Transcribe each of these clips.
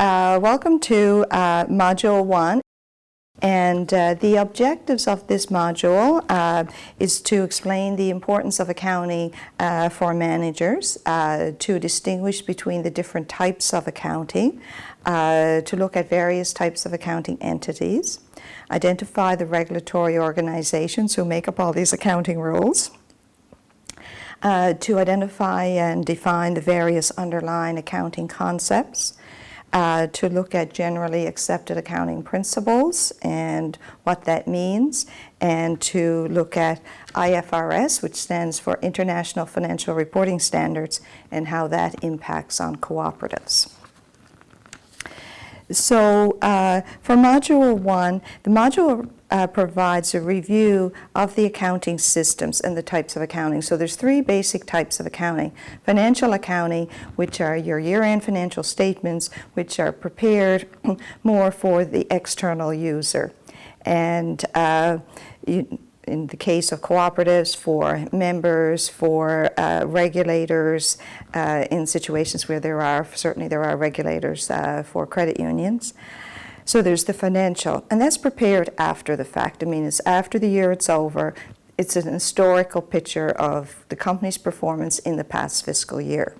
Welcome to Module 1. And the objectives of this module is to explain the importance of accounting for managers, to distinguish between the different types of accounting, to look at various types of accounting entities, identify the regulatory organizations who make up all these accounting rules, to identify and define the various underlying accounting concepts, to look at generally accepted accounting principles and what that means, and to look at IFRS, which stands for International Financial Reporting Standards, and how that impacts on cooperatives. So for Module 1, the module provides a review of the accounting systems and the types of accounting. So there's three basic types of accounting. Financial accounting, which are your year-end financial statements, which are prepared more for the external user. And in the case of cooperatives, for members, for regulators, in situations where there are regulators for credit unions. So there's the financial, and that's prepared after the fact. I mean, it's after the year it's over. It's an historical picture of the company's performance in the past fiscal year.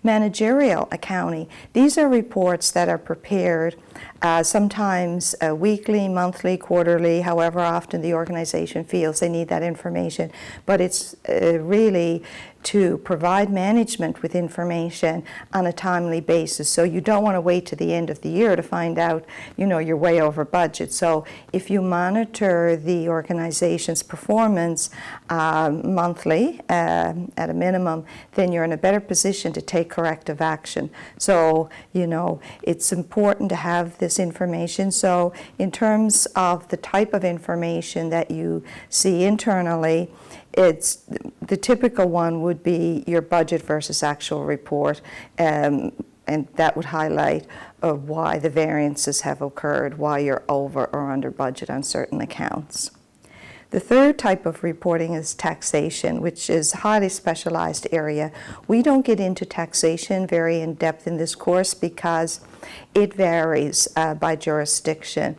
Managerial accounting, these are reports that are prepared sometimes weekly, monthly, quarterly, however often the organization feels they need that information. But it's really to provide management with information on a timely basis. So you don't want to wait to the end of the year to find out, you're way over budget. So if you monitor the organization's performance monthly at a minimum, then you're in a better position to take corrective action. So, it's important to have this information. So in terms of the type of information that you see internally, it's the typical one would be your budget versus actual report, and that would highlight why the variances have occurred, why you're over or under budget on certain accounts. The third type of reporting is taxation, which is a highly specialized area. We don't get into taxation very in depth in this course because it varies by jurisdiction.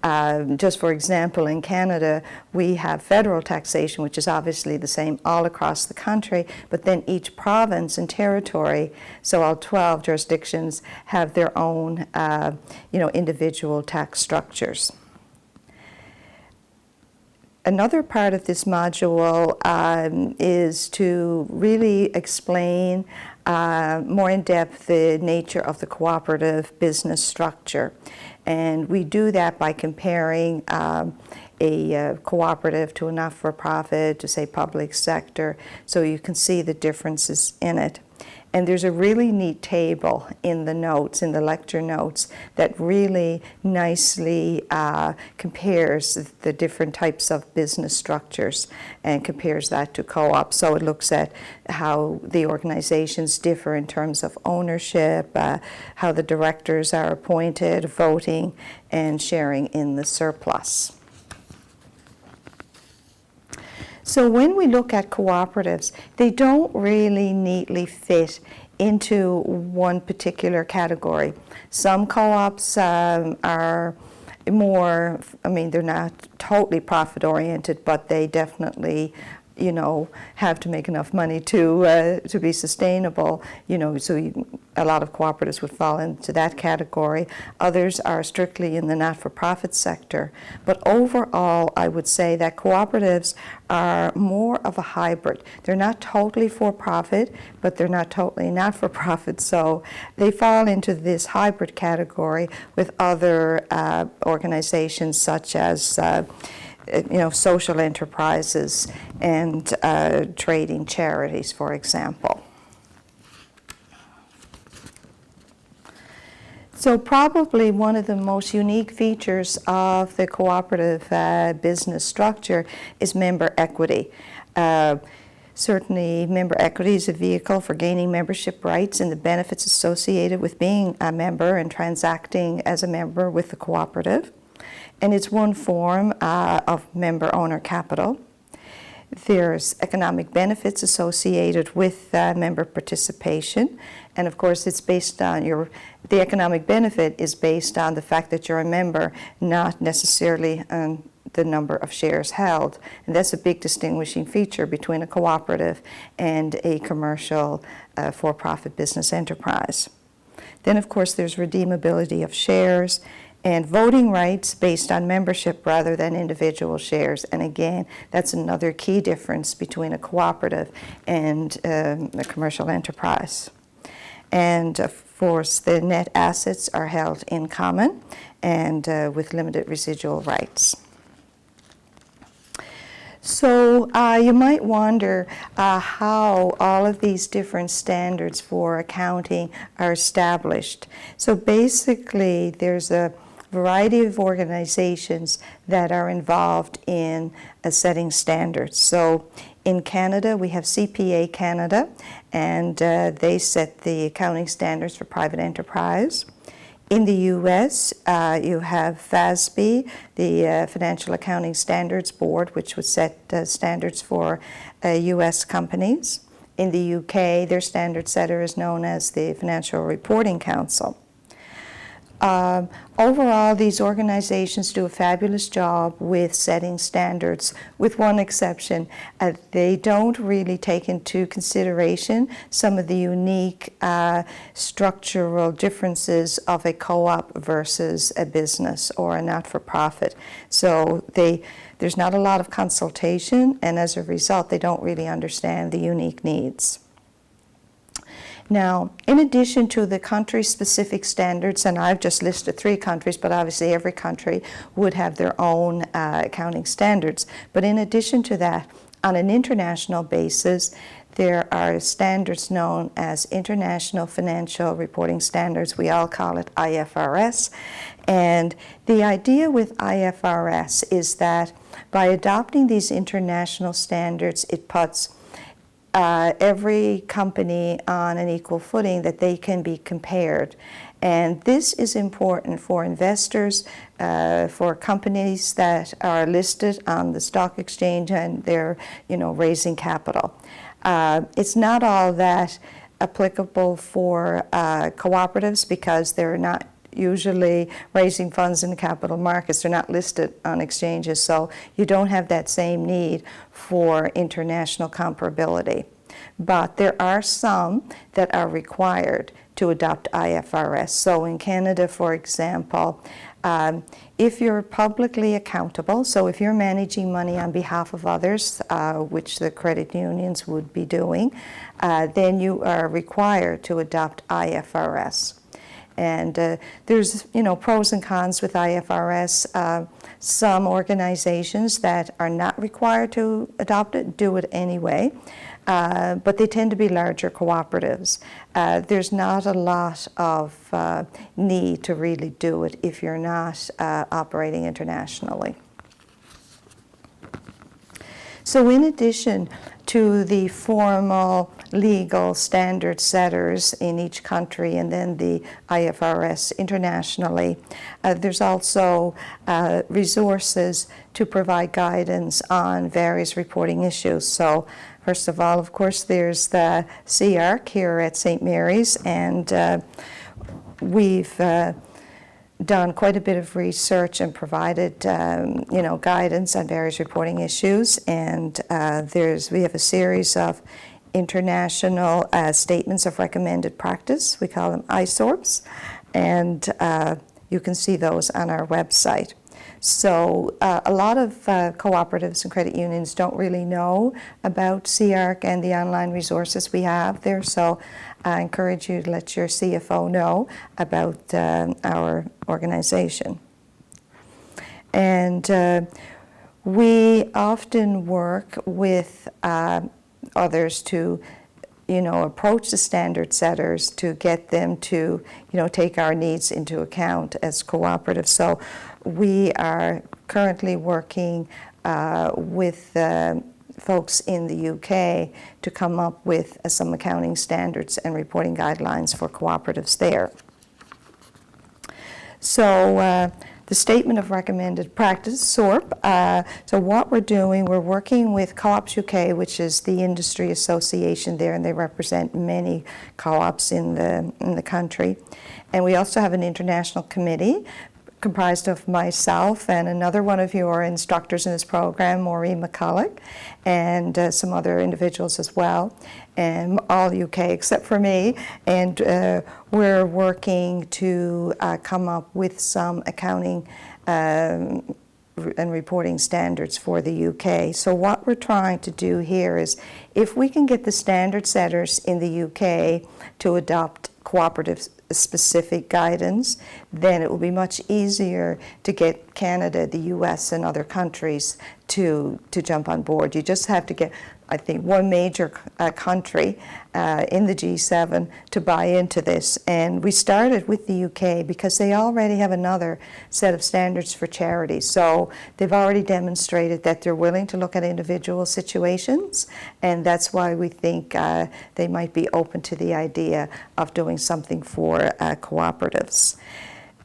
Just for example, in Canada, we have federal taxation, which is obviously the same all across the country, but then each province and territory, so all 12 jurisdictions, have their own individual tax structures. Another part of this module is to really explain more in depth the nature of the cooperative business structure. And we do that by comparing a cooperative to a not-for-profit, to say public sector, so you can see the differences in it. And there's a really neat table in the notes, in the lecture notes, that really nicely compares the different types of business structures and compares that to co-op. So it looks at how the organizations differ in terms of ownership, how the directors are appointed, voting, and sharing in the surplus. So when we look at cooperatives, they don't really neatly fit into one particular category. Some co-ops are more, they're not totally profit-oriented, but they definitely have to make enough money to be sustainable. A lot of cooperatives would fall into that category. Others are strictly in the not-for-profit sector. But overall, I would say that cooperatives are more of a hybrid. They're not totally for-profit, but they're not totally not-for-profit. So they fall into this hybrid category with other organizations such as social enterprises and trading charities, for example. So probably one of the most unique features of the cooperative business structure is member equity. Certainly, member equity is a vehicle for gaining membership rights and the benefits associated with being a member and transacting as a member with the cooperative. And it's one form of member owner capital. There's economic benefits associated with member participation, and of course it's based on the economic benefit is based on the fact that you're a member, not necessarily on the number of shares held. And that's a big distinguishing feature between a cooperative and a commercial for-profit business enterprise. Then of course there's redeemability of shares and voting rights based on membership rather than individual shares. And again, that's another key difference between a cooperative and a commercial enterprise. And of course, the net assets are held in common and with limited residual rights. So you might wonder how all of these different standards for accounting are established. So basically, there's a variety of organizations that are involved in setting standards. So in Canada, we have CPA Canada, and they set the accounting standards for private enterprise. In the U.S., you have FASB, the Financial Accounting Standards Board, which would set standards for U.S. companies. In the U.K., their standard setter is known as the Financial Reporting Council. Overall, these organizations do a fabulous job with setting standards, with one exception. They don't really take into consideration some of the unique structural differences of a co-op versus a business or a not-for-profit. So there's not a lot of consultation, and as a result, they don't really understand the unique needs. Now, in addition to the country-specific standards, and I've just listed 3 countries, but obviously every country would have their own accounting standards. But in addition to that, on an international basis, there are standards known as International Financial Reporting Standards. We all call it IFRS. And the idea with IFRS is that by adopting these international standards, it puts every company on an equal footing, that they can be compared. And this is important for investors, for companies that are listed on the stock exchange and they're, raising capital. It's not all that applicable for cooperatives because they're not usually raising funds in the capital markets. They're not listed on exchanges, so you don't have that same need for international comparability. But there are some that are required to adopt IFRS. So in Canada, for example, if you're publicly accountable, so if you're managing money on behalf of others, which the credit unions would be doing, then you are required to adopt IFRS. And there's, pros and cons with IFRS. Some organizations that are not required to adopt it do it anyway, but they tend to be larger cooperatives. There's not a lot of need to really do it if you're not operating internationally. So in addition to the formal legal standard setters in each country and then the IFRS internationally, there's also resources to provide guidance on various reporting issues. So first of all, of course, there's the CARC here at St. Mary's, and we've done quite a bit of research and provided, guidance on various reporting issues. And we have a series of international statements of recommended practice. We call them ISORPs, and you can see those on our website. So a lot of cooperatives and credit unions don't really know about CARC and the online resources we have there. So I encourage you to let your CFO know about our organization. And we often work with others to approach the standard setters to get them to, take our needs into account as cooperatives. So we are currently working with folks in the UK to come up with some accounting standards and reporting guidelines for cooperatives there. So the Statement of Recommended Practice, SORP. So what we're doing, we're working with Co-ops UK, which is the industry association there, and they represent many co-ops in the country. And we also have an international committee comprised of myself and another one of your instructors in this program, Maureen McCulloch, and some other individuals as well, and all UK except for me. And we're working to come up with some accounting and reporting standards for the UK. So what we're trying to do here is, if we can get the standard setters in the UK to adopt cooperative specific guidance, then it will be much easier to get Canada, the US, and other countries to jump on board. You just have to get, I think, one major country in the G7 to buy into this. And we started with the UK because they already have another set of standards for charities. So they've already demonstrated that they're willing to look at individual situations, and that's why we think they might be open to the idea of doing something for cooperatives.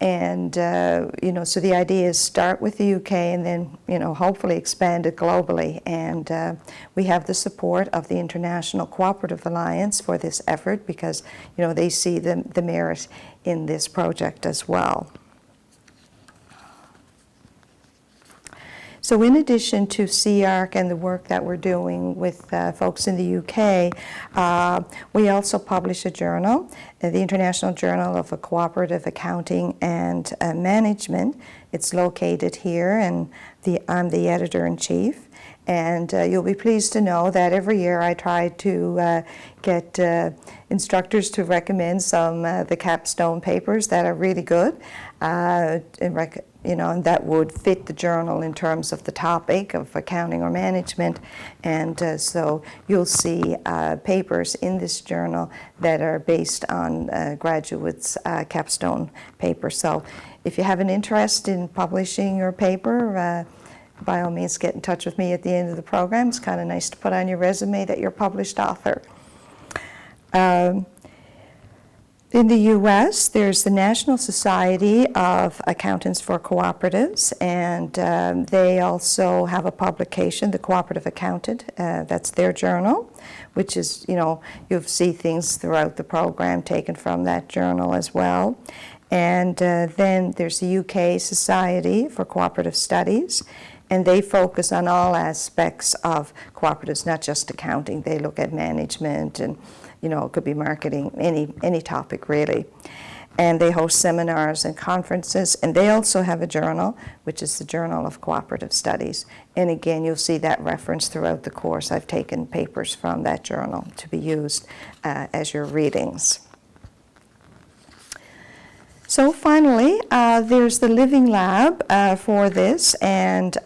And, so the idea is start with the UK and then, hopefully expand it globally. And we have the support of the International Cooperative Alliance for this effort because, they see the merit in this project as well. So in addition to CEARC and the work that we're doing with folks in the UK, we also publish a journal, the International Journal of Cooperative Accounting and Management. It's located here, and I'm the editor-in-chief. And you'll be pleased to know that every year I try to get instructors to recommend some the capstone papers that are really good, and that would fit the journal in terms of the topic of accounting or management. And so you'll see papers in this journal that are based on graduates' capstone papers. So if you have an interest in publishing your paper, by all means get in touch with me at the end of the program. It's kind of nice to put on your resume that you're a published author. In the U.S., there's the National Society of Accountants for Cooperatives, and they also have a publication, The Cooperative Accountant. That's their journal, which is, you'll see things throughout the program taken from that journal as well. And then there's the UK Society for Cooperative Studies, and they focus on all aspects of cooperatives, not just accounting. They look at management and, it could be marketing, any topic really. And they host seminars and conferences, and they also have a journal, which is the Journal of Cooperative Studies. And again, you'll see that reference throughout the course. I've taken papers from that journal to be used as your readings. So finally, there's the Living Lab for this, and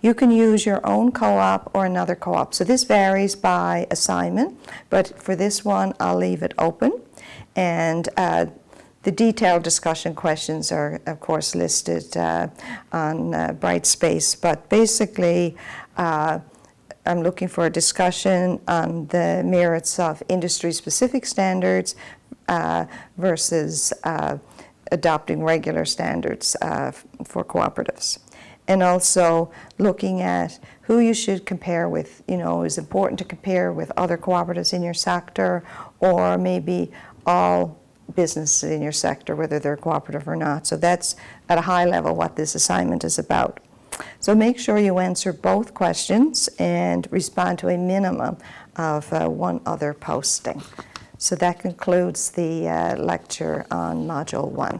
you can use your own co-op or another co-op. So this varies by assignment, but for this one, I'll leave it open. And the detailed discussion questions are, of course, listed on Brightspace, but basically, I'm looking for a discussion on the merits of industry-specific standards versus adopting regular standards for cooperatives. And also looking at who you should compare with. Is it important to compare with other cooperatives in your sector, or maybe all businesses in your sector, whether they're cooperative or not. So that's at a high level what this assignment is about. So make sure you answer both questions and respond to a minimum of one other posting. So that concludes the lecture on Module 1.